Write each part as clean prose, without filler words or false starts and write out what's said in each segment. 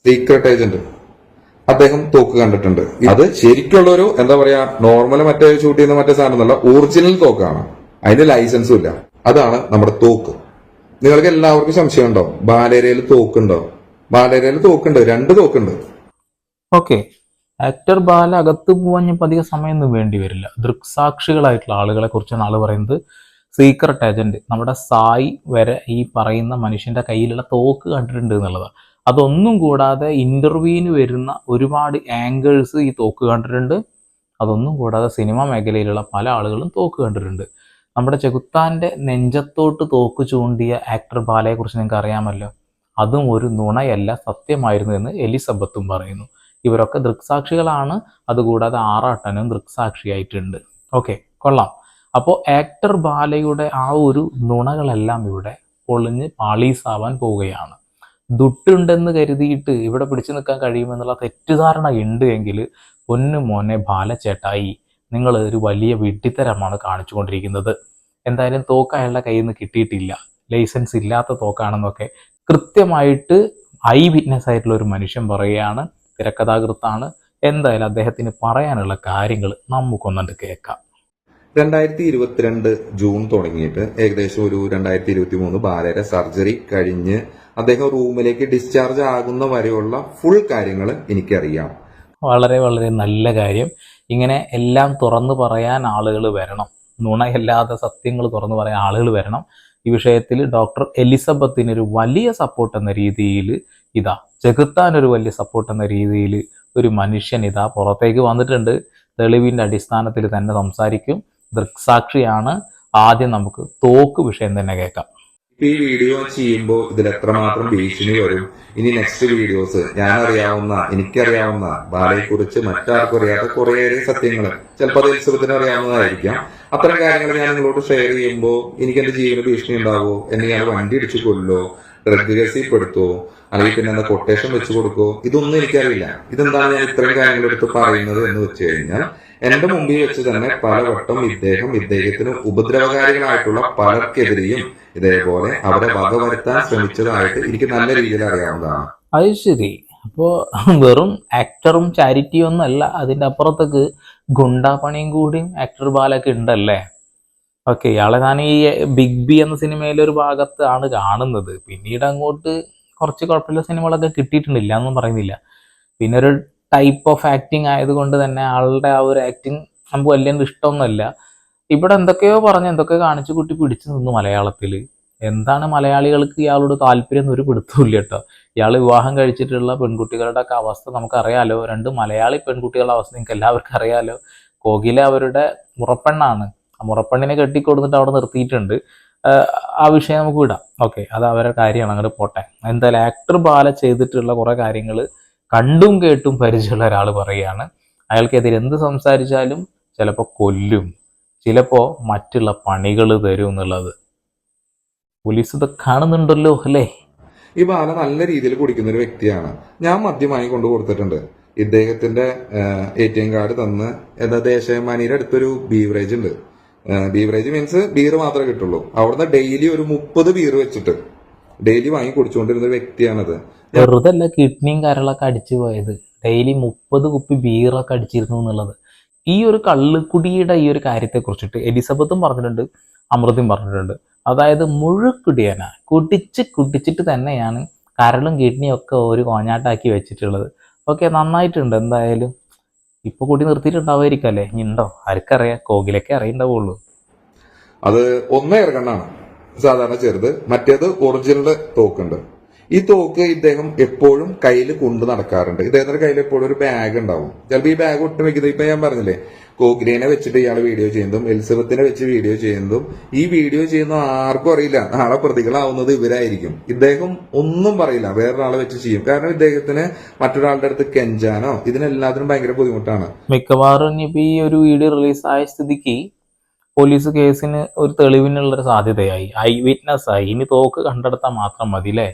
Secret agent അദ്ദേഹം തോക്ക് കണ്ടിട്ടുണ്ട്. അത് ശരിക്കുള്ളൊരു എന്താ പറയാ നോർമൽ മറ്റേ ഷൂട്ട് ചെയ്യുന്ന മറ്റേ സാധനം എന്നല്ല, ഒറിജിനൽ തോക്കാണ്. അതിന് ലൈസൻസും ഇല്ല. അതാണ് നമ്മുടെ തോക്ക്. നിങ്ങൾക്ക് എല്ലാവർക്കും സംശയമുണ്ടോ ബാലേരയിൽ തോക്കുണ്ടോ? ബാലേരയിൽ തോക്കുണ്ട്, 2 തോക്കുണ്ട്. ഓക്കെ, ആക്ടർ ബാല അകത്ത് പോകാൻ ഇപ്പം അധികം സമയമൊന്നും വേണ്ടി വരില്ല. ദൃക്സാക്ഷികളായിട്ടുള്ള ആളുകളെ കുറിച്ചാണ് ആള് പറയുന്നത്. സീക്രട്ട് ഏജന്റ് നമ്മുടെ സായി വരെ ഈ പറയുന്ന മനുഷ്യന്റെ കയ്യിലുള്ള തോക്ക് കണ്ടിട്ടുണ്ട് എന്നുള്ളതാണ്. അതൊന്നും കൂടാതെ ഇന്റർവ്യൂവിന് വരുന്ന ഒരുപാട് ആംഗിൾസ് ഈ തോക്ക് കണ്ടിട്ടുണ്ട്. അതൊന്നും കൂടാതെ സിനിമാ മേഖലയിലുള്ള പല ആളുകളും തോക്ക് കണ്ടിട്ടുണ്ട്. നമ്മുടെ ചെകുത്താന്റെ നെഞ്ചത്തോട്ട് തോക്ക് ചൂണ്ടിയ ആക്ടർ ബാലയെ കുറിച്ച് നിങ്ങൾക്ക് അറിയാമല്ലോ. അതും ഒരു നുണയല്ല, സത്യമായിരുന്നു എന്ന് എലിസബത്തും പറയുന്നു. ഇവരൊക്കെ ദൃക്സാക്ഷികളാണ്. അതുകൂടാതെ ആറാട്ടനും ദൃക്സാക്ഷിയായിട്ടുണ്ട്. ഓക്കെ, കൊള്ളാം. അപ്പോൾ ആക്ടർ ബാലയുടെ ആ ഒരു നുണകളെല്ലാം ഇവിടെ പൊളിഞ്ഞ് പാളീസാവാൻ പോവുകയാണ്. ദുട്ടുണ്ടെന്ന് കരുതിയിട്ട് ഇവിടെ പിടിച്ചു നിൽക്കാൻ കഴിയുമെന്നുള്ള തെറ്റിദ്ധാരണ ഉണ്ട് എങ്കിൽ പൊന്നു മോനെ ബാലച്ചേട്ടായി, നിങ്ങൾ ഒരു വലിയ വിഡ്ഢിത്തരമാണ് കാണിച്ചുകൊണ്ടിരിക്കുന്നത്. എന്തായാലും തോക്ക് അയാളുടെ കയ്യിൽ നിന്ന് കിട്ടിയിട്ടില്ല, ലൈസൻസ് ഇല്ലാത്ത തോക്കാണെന്നൊക്കെ കൃത്യമായിട്ട് ഐ വിറ്റ്നസ് ആയിട്ടുള്ള ഒരു മനുഷ്യൻ പറയുകയാണ്. തിരക്കഥാകൃത്താണ്. എന്തായാലും അദ്ദേഹത്തിന് പറയാനുള്ള കാര്യങ്ങൾ നമുക്കൊന്നുണ്ട് കേൾക്കാം. 2022 ജൂൺ തുടങ്ങിയിട്ട് ഏകദേശം ഒരു 2023 ബാലേര സർജറി കഴിഞ്ഞ് അദ്ദേഹം റൂമിലേക്ക് ഡിസ്ചാർജ് ആകുന്ന വരെയുള്ള ഫുൾ കാര്യങ്ങൾ എനിക്കറിയാം. വളരെ വളരെ നല്ല കാര്യം. ഇങ്ങനെ എല്ലാം തുറന്നു പറയാൻ ആളുകൾ വരണം. നുണയല്ലാതെ സത്യങ്ങൾ തുറന്നു പറയാൻ ആളുകൾ വരണം. ഈ വിഷയത്തിൽ ഡോക്ടർ എലിസബത്തിനൊരു വലിയ സപ്പോർട്ട് എന്ന രീതിയിൽ ഇതാ ചെകുത്താൻ ഒരു വലിയ സപ്പോർട്ട് എന്ന രീതിയിൽ ഒരു മനുഷ്യൻ ഇതാ പുറത്തേക്ക് വന്നിട്ടുണ്ട്. തെളിവിൻ്റെ അടിസ്ഥാനത്തിൽ തന്നെ സംസാരിക്കും. ദൃക്സാക്ഷിയാണ്. ആദ്യം നമുക്ക് തോക്ക് വിഷയം തന്നെ കേൾക്കാം. ഈ വീഡിയോ ചെയ്യുമ്പോൾ ഇതിൽ എത്രമാത്രം ഭീഷണി വരും. ഇനി നെക്സ്റ്റ് വീഡിയോസ് എനിക്കറിയാവുന്ന ബാലയെ കുറിച്ച് മറ്റാർക്കും അറിയാത്ത കുറേയേറെ സത്യങ്ങൾ, ചിലപ്പോൾ അത് എലിസബത്തിന് അറിയാവുന്നതായിരിക്കാം. അത്തരം കാര്യങ്ങൾ ഞാൻ നിങ്ങളോട് ഷെയർ ചെയ്യുമ്പോൾ എനിക്ക് എന്റെ ജീവന ഭീഷണി ഉണ്ടാവോ, എന്നെ ഞാൻ വണ്ടി ഇടിച്ചു കൊല്ലോ, ഡ്രഗ് കേസിൽപ്പെടുത്തോ, അല്ലെങ്കിൽ പിന്നെ എന്താ കൊട്ടേഷൻ വെച്ചു കൊടുക്കോ, ഇതൊന്നും എനിക്കറിയില്ല. ഇതെന്താണ് ഞാൻ ഇത്തരം കാര്യങ്ങൾ എടുത്ത് പറയുന്നത് എന്ന് വെച്ച് കഴിഞ്ഞാൽ എന്റെ മുമ്പിൽ വെച്ച് തന്നെ പലവട്ടം ഇദ്ദേഹത്തിന് ഉപദ്രവകാരികളായിട്ടുള്ള പലർക്കെതിരെയും ഇതേപോലെ അവരെ വകവരുത്താൻ ശ്രമിച്ചതായിട്ട് എനിക്ക് നല്ല രീതിയിൽ അറിയാവുന്നതാണ്. അത് ശരി. അപ്പോൾ വെറും ആക്ടറും ചാരിറ്റിയും ഒന്നല്ല, അതിൻ്റെ അപ്പുറത്തേക്ക് ഗുണ്ടാപ്പണിയും കൂടിയും ആക്ടർ ബാലൊക്കെ ഉണ്ടല്ലേ. ഓക്കെ, ഇയാളെ ഞാൻ ഈ ബിഗ് ബി എന്ന സിനിമയിലെ ഒരു ഭാഗത്താണ് കാണുന്നത്. പിന്നീട് അങ്ങോട്ട് കുറച്ച് കുഴപ്പമില്ല സിനിമകളൊക്കെ കിട്ടിയിട്ടുണ്ടില്ല എന്നും പറയുന്നില്ല. പിന്നെ ഒരു ടൈപ്പ് ഓഫ് ആക്ടിങ് ആയതുകൊണ്ട് തന്നെ ആളുടെ ആ ഒരു ആക്ടിങ് നമുക്ക് വലിയ ഇഷ്ടമൊന്നുമല്ല. ഇവിടെ എന്തൊക്കെയോ പറഞ്ഞ് എന്തൊക്കെയോ കാണിച്ചു കുട്ടി പിടിച്ചു നിന്നു മലയാളത്തിൽ. എന്താണ് മലയാളികൾക്ക് ഇയാളോട് താല്പര്യം എന്നൊരു പിടുത്തമില്ല കേട്ടോ. ഇയാൾ വിവാഹം കഴിച്ചിട്ടുള്ള പെൺകുട്ടികളുടെ ഒക്കെ അവസ്ഥ നമുക്കറിയാലോ. 2 മലയാളി പെൺകുട്ടികളുടെ അവസ്ഥ നിങ്ങൾക്ക് എല്ലാവർക്കും അറിയാലോ. കോകില അവരുടെ മുറപ്പെണ്ണാണ്. ആ മുറപ്പെണ്ണിനെ കെട്ടിക്കൊടുത്തിട്ട് അവിടെ നിർത്തിയിട്ടുണ്ട്. ആ വിഷയം നമുക്ക് വിടാം. ഓക്കെ, അത് അവരുടെ കാര്യമാണ്, അങ്ങോട്ട് പോട്ടെ. എന്തായാലും ആക്ടർ ബാല ചെയ്തിട്ടുള്ള കുറേ കാര്യങ്ങൾ കണ്ടും കേട്ടും പരിചയമുള്ള ഒരാൾ പറയുകയാണ്. അയാൾക്കെതിരെ എന്ത് സംസാരിച്ചാലും ചിലപ്പോൾ കൊല്ലും, ചിലപ്പോൾ മറ്റുള്ള പണികൾ തരും എന്നുള്ളത് പോലീസ് ഇത് കാണുന്നുണ്ടല്ലോ അല്ലേ. ഈ ബാല നല്ല രീതിയിൽ കുടിക്കുന്ന ഒരു വ്യക്തിയാണ്. ഞാൻ മദ്യമായി കൊണ്ടു കൊടുത്തിട്ടുണ്ട്. ഇദ്ദേഹത്തിന്റെ ATM കാർഡ് തന്ന് ദേശമനിയുടെ അടുത്തൊരു ബീവറേജ് ഉണ്ട്. ബീവറേജ് മീൻസ് ബീർ മാത്രമേ കിട്ടുള്ളൂ. അവിടുന്ന് ഡെയിലി ഒരു 30 ബീർ വെച്ചിട്ട് ഡെയിലി വാങ്ങി കുടിച്ചുകൊണ്ടിരുന്ന ഒരു വ്യക്തിയാണത്. വെറുതെ അല്ല കിഡ്നിയും കരളൊക്കെ അടിച്ചു പോയത്. ഡെയിലി 30 കുപ്പി ബീറൊക്കെ അടിച്ചിരുന്നു എന്നുള്ളത്. ഈ ഒരു കള്ളുകുടിയുടെ ഈ ഒരു കാര്യത്തെ കുറിച്ചിട്ട് എലിസബത്തും പറഞ്ഞിട്ടുണ്ട്, അമൃതയും പറഞ്ഞിട്ടുണ്ട്. അതായത് മുഴുക്കുടിയന കുടിച്ചിട്ട് തന്നെയാണ് കരളും കിഡ്നിയും ഒക്കെ ഒരു കോഞ്ഞാട്ടാക്കി വെച്ചിട്ടുള്ളത്. ഓക്കെ, നന്നായിട്ടുണ്ട്. എന്തായാലും ഇപ്പൊ കൂടി നിർത്തിയിട്ടുണ്ടാവുമായിരിക്കും അല്ലേ. ഇനി ഉണ്ടോ ആർക്കറിയാം, കോകിലൊക്കെ അറിയണ്ടാവുള്ളൂ. അത് ഒന്നേ ഇറങ്ങണ്ണാണ് സാധാരണ ചെറുത്, മറ്റേത് ഒറിജിനൽ തോക്കുണ്ട്. ഈ തോക്ക് ഇദ്ദേഹം എപ്പോഴും കയ്യിൽ കൊണ്ടു നടക്കാറുണ്ട്. ഇദ്ദേഹത്തിന്റെ കയ്യിൽ എപ്പോഴും ഒരു ബാഗ് ഉണ്ടാവും. ചിലപ്പോൾ ഈ ബാഗ് ഒട്ടും വെക്കുന്നത്, ഇപ്പൊ ഞാൻ പറഞ്ഞില്ലേ കോകിലേനെ വെച്ചിട്ട് ഇയാൾ വീഡിയോ ചെയ്യുന്നതും എലിസബത്തിനെ വെച്ച് വീഡിയോ ചെയ്യുന്നതും ഈ വീഡിയോ ചെയ്യുന്ന ആർക്കും അറിയില്ല. നാളെ പ്രതികളാവുന്നത് ഇവരായിരിക്കും. ഇദ്ദേഹം ഒന്നും പറയില്ല, വേറൊരാളെ വെച്ച് ചെയ്യും. കാരണം ഇദ്ദേഹത്തിന് മറ്റൊരാളുടെ അടുത്ത് കെഞ്ചാനോ ഇതിനെല്ലാത്തിനും ഭയങ്കര ബുദ്ധിമുട്ടാണ്. മിക്കവാറും ഇനിയിപ്പോ ഈ ഒരു വീഡിയോ റിലീസായ സ്ഥിതിക്ക് പോലീസ് കേസിന് ഒരു തെളിവിനുള്ളൊരു സാധ്യതയായി, ഐ വിറ്റ്നസ് ആയി. ഇനി തോക്ക് കണ്ടെടുത്താൽ മാത്രം മതി അല്ലേ.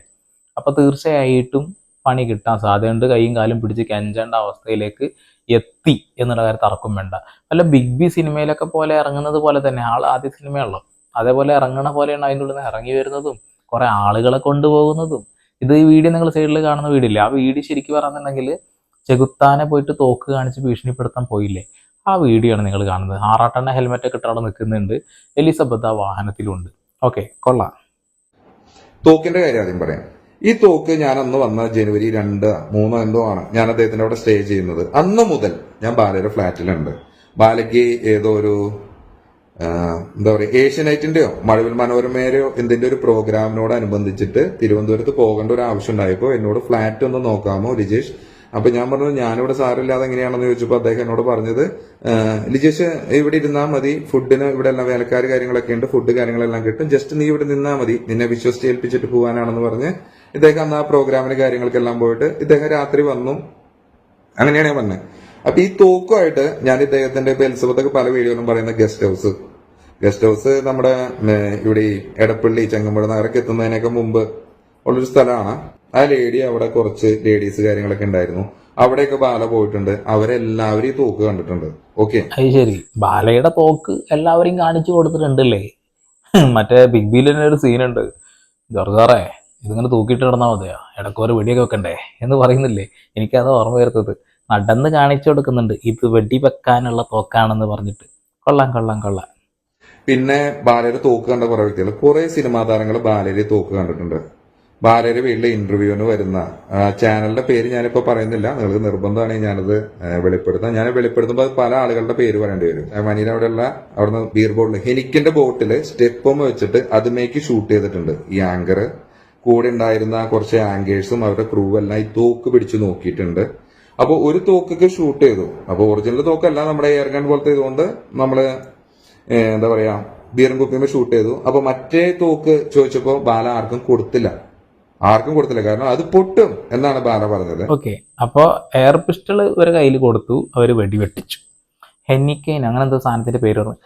അപ്പൊ തീർച്ചയായിട്ടും പണി കിട്ടാൻ സാധ്യതയുണ്ട്. കൈയും കാലും പിടിച്ച് കെഞ്ചേണ്ട അവസ്ഥയിലേക്ക് എത്തി എന്നുള്ള കാര്യം തർക്കം വേണ്ട. അല്ല ബിഗ് ബി സിനിമയിലൊക്കെ പോലെ ഇറങ്ങുന്നത് പോലെ തന്നെ ആൾ ആദ്യ സിനിമയുള്ളൂ, അതേപോലെ ഇറങ്ങണ പോലെയാണ് അതിൻ്റെ ഉള്ളിൽ നിന്ന് ഇറങ്ങി വരുന്നതും കുറെ ആളുകളെ കൊണ്ടുപോകുന്നതും ഇത് ഈ വീഡിയോ നിങ്ങൾ സൈഡിൽ കാണുന്ന വീഡിയോ ഇല്ലേ, ആ വീഡിയോ ശരിക്കും പറയുന്നുണ്ടെങ്കിൽ ചെകുത്താനെ പോയിട്ട് തോക്ക് കാണിച്ച് ഭീഷണിപ്പെടുത്താൻ പോയില്ലേ, ആ വീഡിയോ ആണ് നിങ്ങൾ കാണുന്നത്. ആറാട്ടെണ്ണ ഹെൽമെറ്റ് ഒക്കെ ഇട്ട് അവിടെ നിൽക്കുന്നുണ്ട്, എലിസബത്ത് ആ വാഹനത്തിലുണ്ട്. ഓക്കെ, കൊള്ളാം. തോക്കിന്റെ കാര്യം ആദ്യം പറയാം. ഈ തോക്ക് ഞാൻ അന്ന് വന്ന ജനുവരി 2, 3 എന്തോ ആണ് ഞാൻ അദ്ദേഹത്തിന്റെ അവിടെ സ്റ്റേ ചെയ്യുന്നത്. അന്ന് മുതൽ ഞാൻ ബാലയുടെ ഫ്ലാറ്റിലുണ്ട്. ബാലയ്ക്ക് ഏതോ ഒരു എന്താ പറയുക, ഏഷ്യാനെറ്റിന്റെയോ മഴവിൽ മനോരമയുടെയോ എന്തിന്റെ ഒരു പ്രോഗ്രാമിനോടനുബന്ധിച്ചിട്ട് തിരുവനന്തപുരത്ത് പോകേണ്ട ഒരു ആവശ്യം ഉണ്ടായപ്പോൾ എന്നോട് ഫ്ലാറ്റ് ഒന്ന് നോക്കാമോ ലിജേഷ്. അപ്പൊ ഞാൻ പറഞ്ഞു ഞാനിവിടെ സാറില്ലാതെ എങ്ങനെയാണെന്ന് ചോദിച്ചപ്പോൾ അദ്ദേഹം എന്നോട് പറഞ്ഞത്, ലിജേഷ് ഇവിടെ ഇരുന്നാൽ മതി, ഫുഡിന് ഇവിടെ എല്ലാം വേലക്കാർ കാര്യങ്ങളൊക്കെ ഉണ്ട്, ഫുഡ് കാര്യങ്ങളെല്ലാം കിട്ടും, ജസ്റ്റ് നീ ഇവിടെ നിന്നാൽ മതി, നിന്നെ വിശ്വസിച്ച് ഏൽപ്പിച്ചിട്ട് പോകാനാണെന്ന് പറഞ്ഞ് ഇദ്ദേഹം അന്ന് ആ പ്രോഗ്രാമിന് കാര്യങ്ങൾക്കെല്ലാം പോയിട്ട് ഇദ്ദേഹം രാത്രി വന്നു. അങ്ങനെയാണ് ഞാൻ പറഞ്ഞത്. അപ്പൊ ഈ തോക്കുമായിട്ട് ഞാൻ ഇദ്ദേഹത്തിന്റെ ഇപ്പൊ എലിസബത്തൊക്കെ പല വീഡിയോയിലും പറയുന്ന ഗസ്റ്റ് ഹൗസ് നമ്മുടെ ഇവിടെ ഈ എടപ്പള്ളി ചെങ്ങമ്പുഴ നഗരൊക്കെ എത്തുന്നതിനൊക്കെ മുമ്പ് ഉള്ളൊരു സ്ഥലമാണ്. ആ ലേഡി അവിടെ കുറച്ച് ലേഡീസ് കാര്യങ്ങളൊക്കെ ഉണ്ടായിരുന്നു, അവിടെയൊക്കെ ബാല പോയിട്ടുണ്ട്. അവരെല്ലാവരും ഈ തോക്ക് കണ്ടിട്ടുണ്ട്. ഓക്കെ, അത് ശരി. ബാലയുടെ തോക്ക് എല്ലാവരെയും കാണിച്ചു കൊടുത്തിട്ടുണ്ടല്ലേ. മറ്റേ ബിഗ് ബിയിലെ ഒരു സീനുണ്ട്, ജോർജ് സാറേ ഇതിങ്ങനെ തൂക്കിയിട്ട് കിടന്നാൽ മതിയോ, ഇടയ്ക്ക് ഒരു വെടിയൊക്കെ വെക്കണ്ടേ എന്ന് പറയുന്നില്ലേ. എനിക്കത് ഓർമ്മ വരുന്നത്. നടന്ന് കാണിച്ചു കൊടുക്കുന്നുണ്ട്, ഇത് വെടി വെക്കാനുള്ള തോക്കാണെന്ന് പറഞ്ഞിട്ട്. കൊള്ളാം കൊള്ളാം കൊള്ളാം. പിന്നെ ബാലയുടെ തോക്ക് കണ്ട കുറെ വ്യക്തികൾ, കുറെ സിനിമാ താരങ്ങൾ ബാലയുടെ തോക്ക് കണ്ടിട്ടുണ്ട്. ബാലയുടെ വീട്ടിലെ ഇന്റർവ്യൂവിന് വരുന്ന ചാനലിന്റെ പേര് ഞാനിപ്പോ പറയുന്നില്ല, നിങ്ങൾക്ക് നിർബന്ധമാണെങ്കിൽ ഞാനത് വെളിപ്പെടുത്താം. ഞാൻ വെളിപ്പെടുത്തുമ്പോൾ അത് പല ആളുകളുടെ പേര് പറയേണ്ടി വരും. മനീന അവിടുന്ന് ബീർ ബോട്ടിൽ ഹെനിക്കിന്റെ ബോട്ടില് സ്റ്റെപ്പും വെച്ചിട്ട് അതുമേക്ക് ഷൂട്ട് ചെയ്തിട്ടുണ്ട്. ഈ ആങ്കർ കൂടെ ഉണ്ടായിരുന്ന കുറച്ച് ആങ്കേഴ്സും അവരുടെ ക്രൂ എല്ലാം ഈ തോക്ക് പിടിച്ചു നോക്കിയിട്ടുണ്ട്. അപ്പൊ ഒരു തോക്കൊക്കെ ഷൂട്ട് ചെയ്തു. അപ്പൊ ഒറിജിനൽ തോക്കല്ല, നമ്മുടെ എയർ ഗൺ പോലത്തെ ഇതുകൊണ്ട് നമ്മള് എന്താ പറയാ ബീറും കുപ്പിയുമ്പോൾ ഷൂട്ട് ചെയ്തു. അപ്പൊ മറ്റേ തോക്ക് ചോദിച്ചപ്പോ ബാല ആർക്കും കൊടുത്തില്ല, കാരണം അത് പൊട്ടും എന്നാണ് ബാല പറഞ്ഞത്. ഓക്കെ, അപ്പോ എയർ പിസ്റ്റൾ ഒരു കയ്യിൽ കൊടുത്തു, അവര് വെടിവെട്ടിച്ചു. ഹെന്നിക്കെയിൻ അങ്ങനെ എന്തോ സാധനത്തിന്റെ പേര് പറഞ്ഞു.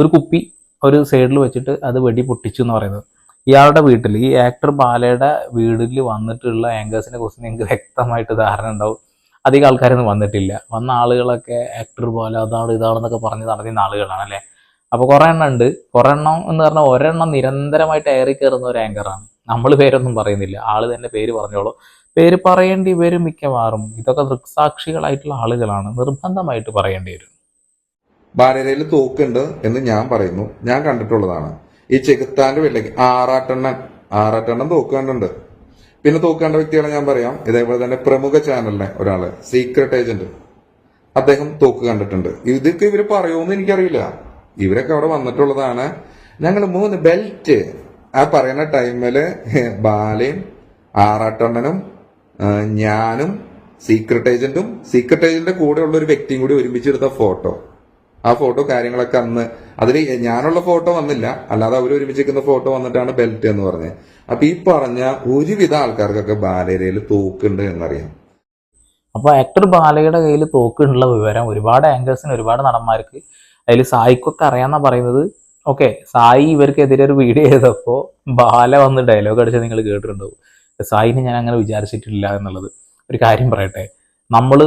ഒരു കുപ്പി ഒരു സൈഡിൽ വെച്ചിട്ട് അത് വെടി പൊട്ടിച്ചു എന്ന് പറയുന്നത്. ഇയാളുടെ വീട്ടിൽ, ഈ ആക്ടർ ബാലയുടെ വീട്ടിൽ വന്നിട്ടുള്ള ആങ്കേഴ്സിനെ കുറിച്ച് നിങ്ങൾക്ക് വ്യക്തമായിട്ട് ധാരണ ഉണ്ടാവും. അധികം ആൾക്കാരൊന്നും വന്നിട്ടില്ല. വന്ന ആളുകളൊക്കെ ആക്ടർ പോലെ അതാണ് ഇതാണെന്നൊക്കെ പറഞ്ഞ് നടന്ന ആളുകളാണ് അല്ലേ. അപ്പോൾ കുറേ എണ്ണം ഉണ്ട്. കുറേ എണ്ണം എന്ന് പറഞ്ഞാൽ ഒരെണ്ണം നിരന്തരമായിട്ട് ഏറി കയറുന്ന ഒരു ആങ്കറാണ്. നമ്മൾ പേരൊന്നും പറയുന്നില്ല, ആള് തന്നെ പേര് പറഞ്ഞോളൂ. പേര് പറയേണ്ടി വരും മിക്കവാറും. ഇതൊക്കെ ദൃക്സാക്ഷികളായിട്ടുള്ള ആളുകളാണ്, നിർബന്ധമായിട്ട് പറയേണ്ടി വരും. ബാലരയിൽ തോക്കുണ്ട് എന്ന് ഞാൻ പറയുന്നു, ഞാൻ കണ്ടിട്ടുള്ളതാണ്. ഈ ചെകുത്താന്റെ വീട്ടിലേക്ക് ആറാട്ടെണ്ണം തോക്ക് കണ്ടുണ്ട്. പിന്നെ തോക്ക് കണ്ട വ്യക്തികളെ ഞാൻ പറയാം. ഇതേപോലെ തന്നെ പ്രമുഖ ചാനലിലെ ഒരാള് സീക്രട്ട് ഏജന്റ്, അദ്ദേഹം തോക്ക് കണ്ടിട്ടുണ്ട്. ഇതൊക്കെ ഇവര് പറയുമെന്ന് എനിക്കറിയില്ല, ഇവരൊക്കെ അവിടെ വന്നിട്ടുള്ളതാണ്. ഞങ്ങൾ 3 ബെൽറ്റ് ആ പറയുന്ന ടൈമില് ബാലയും ആറാട്ടെണ്ണനും ഞാനും സീക്രട്ട് ഏജന്റിന്റെ കൂടെ ഉള്ള ഒരു വ്യക്തിയും കൂടി ഒരുമിച്ചെടുത്ത ഫോട്ടോ, ആ ഫോട്ടോ കാര്യങ്ങളൊക്കെ അന്ന് അതിൽ ഞാനുള്ള ഫോട്ടോ വന്നില്ല, അല്ലാതെ അവർ ഒരുമിച്ചിരിക്കുന്ന ഫോട്ടോ വന്നിട്ടാണ് ബെൽറ്റ് എന്ന് പറഞ്ഞത്. അപ്പൊ ഈ പറഞ്ഞ ഒരുവിധ ആൾക്കാർക്കൊക്കെ ബാലരയിൽ തോക്കുണ്ട് എന്നറിയാം. അപ്പൊ ആക്ടർ ബാലയുടെ കയ്യിൽ തോക്കുള്ള വിവരം ഒരുപാട് ആങ്കേഴ്സിന്, ഒരുപാട് നടന്മാർക്ക്, അതിൽ സായിക്കൊക്കെ അറിയാന്നാ പറയുന്നത്. ഓക്കെ, സായി ഇവർക്കെതിരെ ഒരു വീഡിയോ ചെയ്തപ്പോൾ ബാല വന്ന് ഡയലോഗ് അടിച്ച് നിങ്ങൾ കേട്ടിട്ടുണ്ടാവും. സായിനെ ഞാൻ അങ്ങനെ വിചാരിച്ചിട്ടില്ല എന്നുള്ളത്. ഒരു കാര്യം പറയട്ടെ, നമ്മൾ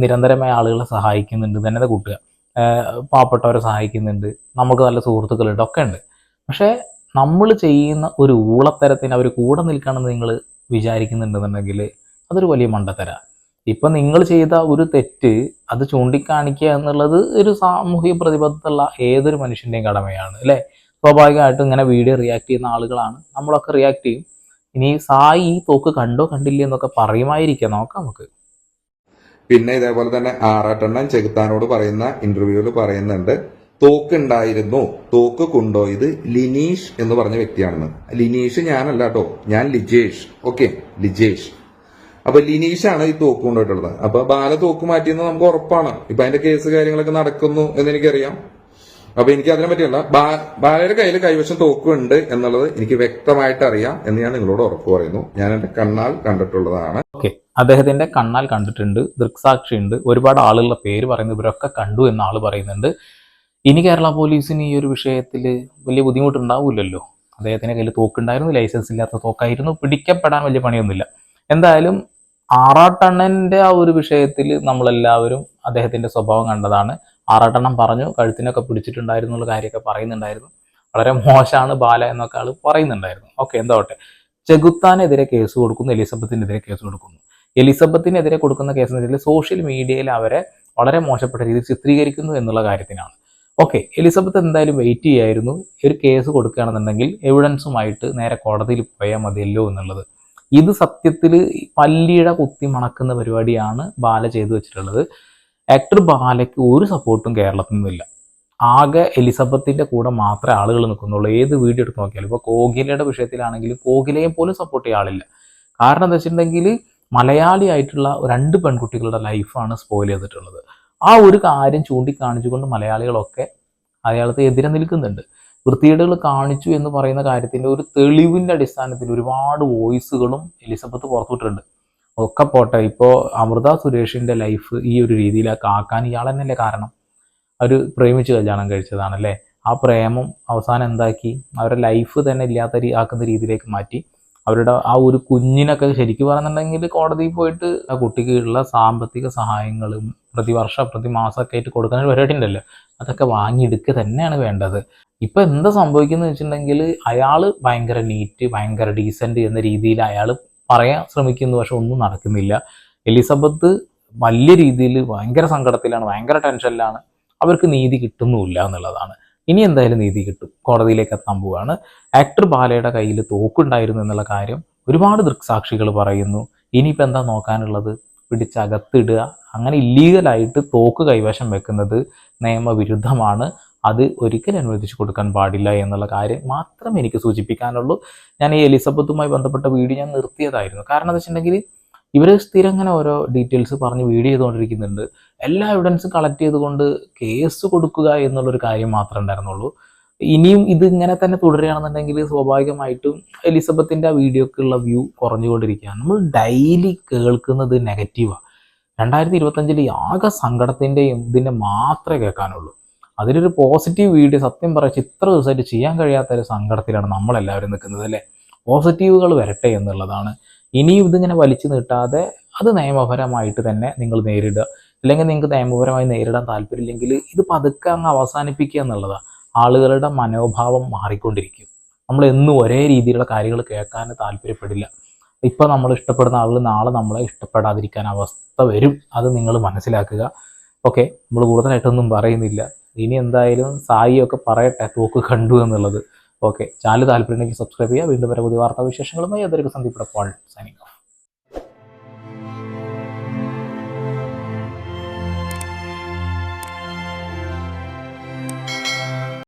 നിരന്തരമായ ആളുകളെ സഹായിക്കുന്നുണ്ട്, തന്നെ കൂട്ടുക, പാവപ്പെട്ടവരെ സഹായിക്കുന്നുണ്ട്, നമുക്ക് നല്ല സുഹൃത്തുക്കളുണ്ട്, ഒക്കെ ഉണ്ട്. പക്ഷേ നമ്മൾ ചെയ്യുന്ന ഒരു ഊളത്തരത്തിന് അവർ കൂടെ നിൽക്കണമെന്ന് നിങ്ങൾ വിചാരിക്കുന്നുണ്ടെന്നുണ്ടെങ്കിൽ അതൊരു വലിയ മണ്ടത്തര. ഇപ്പം നിങ്ങൾ ചെയ്ത ഒരു തെറ്റ് അത് ചൂണ്ടിക്കാണിക്കുക എന്നുള്ളത് ഒരു സാമൂഹിക പ്രതിബദ്ധതയുള്ള ഏതൊരു മനുഷ്യൻ്റെയും കടമയാണ് അല്ലേ. സ്വാഭാവികമായിട്ടും ഇങ്ങനെ വീഡിയോ റിയാക്ട് ചെയ്യുന്ന ആളുകളാണ്, നമ്മളൊക്കെ റിയാക്ട് ചെയ്യും. ഇനി സായി ഈ തോക്ക് കണ്ടോ കണ്ടില്ലേ എന്നൊക്കെ പറയുമായിരിക്കാം, നോക്കാം നമുക്ക്. പിന്നെ ഇതേപോലെ തന്നെ ആറാട്ടെണ്ണൻ ചെകുത്താനോട് പറയുന്ന ഇന്റർവ്യൂവിൽ പറയുന്നുണ്ട്, തോക്ക് ഉണ്ടായിരുന്നു, തോക്ക് കൊണ്ടുപോയത് ലിനീഷ് എന്ന് പറഞ്ഞ വ്യക്തിയാണെന്ന്. ലിനീഷ് ഞാനല്ല കേട്ടോ, ഞാൻ ലിജേഷ്. ഓക്കെ, ലിജേഷ്. അപ്പൊ ലിനീഷാണ് ഈ തോക്ക് കൊണ്ടുപോയിട്ടുള്ളത്. അപ്പൊ ബാല തോക്ക് മാറ്റിയെന്ന് നമുക്ക് ഉറപ്പാണ്. ഇപ്പൊ അതിന്റെ കേസ് കാര്യങ്ങളൊക്കെ നടക്കുന്നു എന്ന് എനിക്കറിയാം. അപ്പൊ എനിക്ക് അതിനെ പറ്റിയല്ല, ബാലയുടെ കയ്യിൽ കൈവശം തോക്കുണ്ട് എന്നുള്ളത് എനിക്ക് വ്യക്തമായിട്ട് അറിയാം എന്ന് ഞാൻ നിങ്ങളോട് ഉറപ്പ് പറയുന്നു. ഞാൻ എന്റെ കണ്ണാൽ കണ്ടിട്ടുള്ളതാണ്. ഓക്കെ, അദ്ദേഹത്തിന്റെ കണ്ണാൽ കണ്ടിട്ടുണ്ട്, ദൃക്സാക്ഷിയുണ്ട്, ഒരുപാട് ആളുകളുടെ പേര് പറയുന്നു, ഇവരൊക്കെ കണ്ടു എന്ന് ആള് പറയുന്നുണ്ട്. ഇനി കേരള പോലീസിന് ഈ ഒരു വിഷയത്തിൽ വലിയ ബുദ്ധിമുട്ടുണ്ടാവില്ലല്ലോ. അദ്ദേഹത്തിന്റെ കയ്യിൽ തോക്കുണ്ടായിരുന്നു, ലൈസൻസ് ഇല്ലാത്ത തോക്കായിരുന്നു, പിടിക്കപ്പെടാൻ വലിയ പണിയൊന്നുമില്ല. എന്തായാലും ആറാട്ടണ്ണന്റെ ആ ഒരു വിഷയത്തിൽ നമ്മളെല്ലാവരും അദ്ദേഹത്തിന്റെ സ്വഭാവം കണ്ടതാണ്. ആറാട്ടെണ്ണം പറഞ്ഞു കഴുത്തിനൊക്കെ പിടിച്ചിട്ടുണ്ടായിരുന്നു എന്നുള്ള കാര്യമൊക്കെ പറയുന്നുണ്ടായിരുന്നു. വളരെ മോശമാണ് ബാല എന്നൊക്കെ ആൾ പറയുന്നുണ്ടായിരുന്നു. ഓക്കെ, എന്താവട്ടെ. ചെകുത്താനെതിരെ കേസ് കൊടുക്കുന്നു, എലിസബത്തിനെതിരെ കേസ് കൊടുക്കുന്നു. എലിസബത്തിനെതിരെ കൊടുക്കുന്ന കേസ് എന്ന് വെച്ചാൽ സോഷ്യൽ മീഡിയയിൽ അവരെ വളരെ മോശപ്പെട്ട രീതിയിൽ ചിത്രീകരിക്കുന്നു എന്നുള്ള കാര്യത്തിനാണ്. ഓക്കെ, എലിസബത്ത് എന്തായാലും വെയിറ്റ് ചെയ്യായിരുന്നു. ഒരു കേസ് കൊടുക്കുകയാണെന്നുണ്ടെങ്കിൽ എവിഡൻസുമായിട്ട് നേരെ കോടതിയിൽ പോയാൽ മതിയല്ലോ എന്നുള്ളത്. ഇത് സത്യത്തിൽ പല്ലിയുടെ കുത്തി മണക്കുന്ന പരിപാടിയാണ് ബാല ചെയ്തു വെച്ചിട്ടുള്ളത്. ആക്ടർ ബാലയ്ക്ക് ഒരു സപ്പോർട്ടും കേരളത്തിൽ നിന്നില്ല. ആകെ എലിസബത്തിന്റെ കൂടെ മാത്രമേ ആളുകൾ നിൽക്കുന്നുള്ളൂ. ഏത് വീഡിയോ എടുത്ത് നോക്കിയാലും ഇപ്പോൾ കോകിലയുടെ വിഷയത്തിലാണെങ്കിലും കോകിലയെ പോലും സപ്പോർട്ട് ചെയ്യാൻ ആളില്ല. കാരണം എന്താ വെച്ചിട്ടുണ്ടെങ്കിൽ മലയാളി ആയിട്ടുള്ള 2 പെൺകുട്ടികളുടെ ലൈഫാണ് സ്പോയിൽ ചെയ്തിട്ടുള്ളത്. ആ ഒരു കാര്യം ചൂണ്ടിക്കാണിച്ചുകൊണ്ട് മലയാളികളൊക്കെ അയാൾക്ക് എതിരെ നിൽക്കുന്നുണ്ട്. വൃത്തികേടുകൾ കാണിച്ചു എന്ന് പറയുന്ന കാര്യത്തിൻ്റെ ഒരു തെളിവിൻ്റെ അടിസ്ഥാനത്തിൽ ഒരുപാട് വോയിസുകളും എലിസബത്ത് പുറത്തുവിട്ടിട്ടുണ്ട്. ഒക്കെ പോട്ടെ, ഇപ്പോൾ അമൃത സുരേഷിൻ്റെ ലൈഫ് ഈ ഒരു രീതിയിലൊക്കെ ആക്കാൻ ഇയാൾ തന്നെയല്ലേ കാരണം. അവർ പ്രേമിച്ച് കല്യാണം കഴിച്ചതാണല്ലേ. ആ പ്രേമം അവസാനം എന്താക്കി, അവരുടെ ലൈഫ് തന്നെ ആക്കുന്ന രീതിയിലേക്ക് മാറ്റി. അവരുടെ ആ ഒരു കുഞ്ഞിനൊക്കെ ശരിക്കും പറയുന്നുണ്ടെങ്കിൽ കോടതിയിൽ പോയിട്ട് ആ കുട്ടിക്ക് ഉള്ള സാമ്പത്തിക സഹായങ്ങളും പ്രതിമാസമൊക്കെ ആയിട്ട് കൊടുക്കുന്ന ഒരു പരിപാടി ഉണ്ടല്ലോ, അതൊക്കെ വാങ്ങിയെടുക്കുക തന്നെയാണ് വേണ്ടത്. ഇപ്പം എന്താ സംഭവിക്കുന്നത് വെച്ചിട്ടുണ്ടെങ്കിൽ അയാൾ ഭയങ്കര നീറ്റ്, ഭയങ്കര ഡീസൻറ്റ് എന്ന രീതിയിൽ അയാൾ പറയാൻ ശ്രമിക്കുന്നു, പക്ഷെ ഒന്നും നടക്കുന്നില്ല. എലിസബത്ത് വലിയ രീതിയിൽ ഭയങ്കര സങ്കടത്തിലാണ്, ഭയങ്കര ടെൻഷനിലാണ്. അവർക്ക് നീതി കിട്ടുന്നുമില്ല എന്നുള്ളതാണ്. ഇനി എന്തായാലും നീതി കിട്ടും, കോടതിയിലേക്ക് എത്താൻ പോവുകയാണ്. ആക്ടർ ബാലയുടെ കയ്യിൽ തോക്കുണ്ടായിരുന്നു എന്നുള്ള കാര്യം ഒരുപാട് ദൃക്സാക്ഷികൾ പറയുന്നു. ഇനിയിപ്പോൾ എന്താ നോക്കാനുള്ളത്, പിടിച്ചകത്തിടുക. അങ്ങനെ ഇല്ലീഗലായിട്ട് തോക്ക് കൈവശം വെക്കുന്നത് നിയമവിരുദ്ധമാണ്. അത് ഒരിക്കലും അനുവദിച്ചു കൊടുക്കാൻ പാടില്ല എന്നുള്ള കാര്യം മാത്രം എനിക്ക് സൂചിപ്പിക്കാനുള്ളൂ. ഞാൻ ഈ എലിസബത്തുമായി ബന്ധപ്പെട്ട വീഡിയോ ഞാൻ നിർത്തിയതായിരുന്നു. കാരണം എന്താ വെച്ചിട്ടുണ്ടെങ്കിൽ ഇവർ സ്ഥിരം ഇങ്ങനെ ഓരോ ഡീറ്റെയിൽസ് പറഞ്ഞ് വീഡിയോ ചെയ്തുകൊണ്ടിരിക്കുന്നുണ്ട്. എല്ലാ എവിഡൻസും കളക്ട് ചെയ്തുകൊണ്ട് കേസ് കൊടുക്കുക എന്നുള്ളൊരു കാര്യം മാത്രമേ ഉണ്ടായിരുന്നുള്ളൂ. ഇനിയും ഇത് ഇങ്ങനെ തന്നെ തുടരുകയാണെന്നുണ്ടെങ്കിൽ സ്വാഭാവികമായിട്ടും എലിസബത്തിൻ്റെ ആ വീഡിയോക്കുള്ള വ്യൂ കുറഞ്ഞുകൊണ്ടിരിക്കുകയാണ്. നമ്മൾ ഡെയിലി കേൾക്കുന്നത് നെഗറ്റീവാണ്. 2025 ആകെ സങ്കടത്തിൻ്റെയും ഇതിൻ്റെ മാത്രമേ കേൾക്കാനുള്ളൂ. അതിലൊരു പോസിറ്റീവ് വീഡിയോ സത്യം പറയിച്ച് ഇത്ര ദിവസമായിട്ട് ചെയ്യാൻ കഴിയാത്തൊരു സങ്കടത്തിലാണ് നമ്മളെല്ലാവരും നിൽക്കുന്നത് അല്ലേ. പോസിറ്റീവുകൾ വരട്ടെ എന്നുള്ളതാണ്. ഇനിയും ഇതിങ്ങനെ വലിച്ചു നീട്ടാതെ അത് നിയമപരമായിട്ട് തന്നെ നിങ്ങൾ നേരിടുക. അല്ലെങ്കിൽ നിങ്ങൾക്ക് നിയമപരമായി നേരിടാൻ താല്പര്യമില്ലെങ്കിൽ ഇത് പതുക്കെ അങ്ങ് അവസാനിപ്പിക്കുക എന്നുള്ളതാണ്. ആളുകളുടെ മനോഭാവം മാറിക്കൊണ്ടിരിക്കും. നമ്മൾ എന്നും ഒരേ രീതിയിലുള്ള കാര്യങ്ങൾ കേൾക്കാൻ താല്പര്യപ്പെടില്ല. ഇപ്പം നമ്മൾ ഇഷ്ടപ്പെടുന്ന ആളുകൾ നാളെ നമ്മളെ ഇഷ്ടപ്പെടാതിരിക്കാൻ അവസ്ഥ വരും. അത് നിങ്ങൾ മനസ്സിലാക്കുക. ഓക്കെ, നമ്മൾ കൂടുതലായിട്ടൊന്നും പറയുന്നില്ല. ഇനി എന്തായാലും സായിയൊക്കെ പറയട്ടെ തോക്ക് കണ്ടു എന്നുള്ളത്. ഓക്കെ, ചാനൽ താല്പര്യമുണ്ടെങ്കിൽ സബ്സ്ക്രൈബ് ചെയ്യുക. വീണ്ടും വരെ പുതിയ വാർത്താവിശേഷങ്ങളുമായി അതൊരു സന്ദീപ് പോൾ സൈനിങ് ഓഫ്.